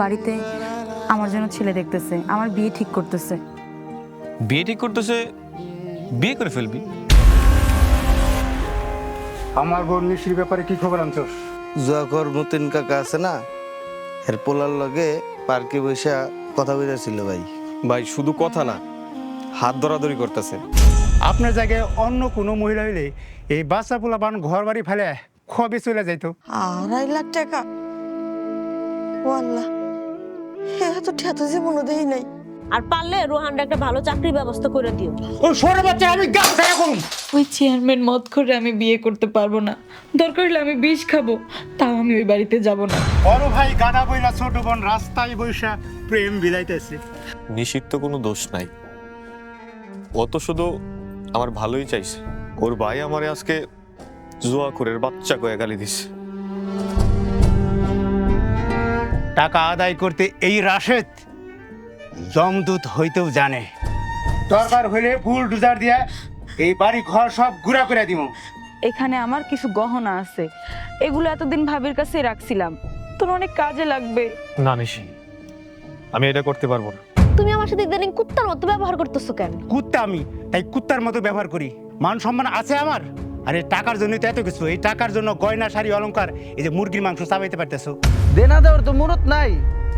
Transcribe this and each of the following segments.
বাড়িতে আমার জন্য ছেলে দেখতেছে, আমার বিয়ে ঠিক করতেছে। বিয়ে ঠিক করতেছে? বিয়ে করে ফেলবি? আমার বোন নিশির ব্যাপারে কি খবর আনছস? জুয়াকর মতিন কাকা আছে না, এর পোলার লগে পার্কে বসে কথা বলেছিল ভাই। ভাই শুধু কথা না, হাত ধরাধরি করতেছে। আপনার জায়গায় অন্য কোনো মহিলা হইলে এই বাচ্চা পোলাপান ঘর বাড়ি ফেলে খবে চলে যাইতো। 2.5 লাখ টাকা? ও আল্লাহ, এত টাকা তো জীবনও দেই নাই। আর পারলে রোহানটা একটা ভালো চাকরির ব্যবস্থা করে দিও। ও সরে বাচ্চা, আমি গাছ ছায়া করুম। ওই চেয়ারম্যান মদ করে আমি বিয়ে করতে পারবো না। দরকার হলে আমি বিষ খাবো, তাও আমি ওই বাড়িতে যাব না। বড় ভাই গাদা বইলা ছোট বোন রাস্তায় বইসা প্রেম বিলাইতেছে। নিশির তো কোনো দোষ নাই, ও তো শুধু আমার ভালোই চাইছে। ওর ভাই আমারে আজকে জুয়াখোরের বাচ্চা কয়ে গালি দিছে। টাকা আদায় করতে এই রাশেদ জমদূত হইতেও জানে। দরকার হইলে বুলডোজার দিয়া এই বাড়ি ঘর সব গুড়া করে দিব। এখানে আমার কিছু গহনা আছে, এগুলো এতদিন ভাবির কাছে রাখছিলাম, তোর অনেক কাজে লাগবে। না নিশি, আমি এটা করতে পারবো না। তুমি আমার সাথে ইদানিং কুত্তার মতো ব্যবহার করতেছো কেন? কুত্তা আমি, তাই কুত্তার মতো ব্যবহার করি। মান সম্মান আছে আমার, আর এই টাকার জন্যই তো এত কিছু। এই টাকার জন্য গয়না শাড়ি অলংকার, এই যে মুরগির মাংস চাবাইতে পারতেছো। দেনা দেওয়ার তো মুরত নাই,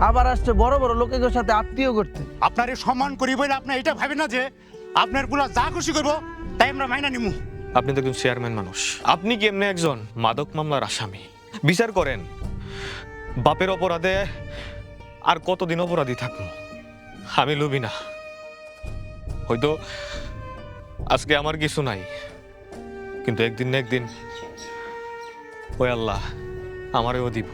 আবার আসছে বড় বড় লোকের সাথে আত্মীয় করতে। আপনার সম্মান করি বলে আপনি এটা ভাবেন না যে আপনার পুলা যা খুশি করবো তাই আমরা মাইনা নিমু। আপনি তো একজন চেয়ারম্যান মানুষ, আপনি কি এমনি একজন মাদক মামলার আসামি? বিচার করেন, বাপের অপরাধে আর কতদিন অপরাধী থাকবো? আমি লুবি না। হয়তো আজকে আমার কিছু নাই, কিন্তু একদিন না একদিন ওই আল্লাহ আমারেও দিব।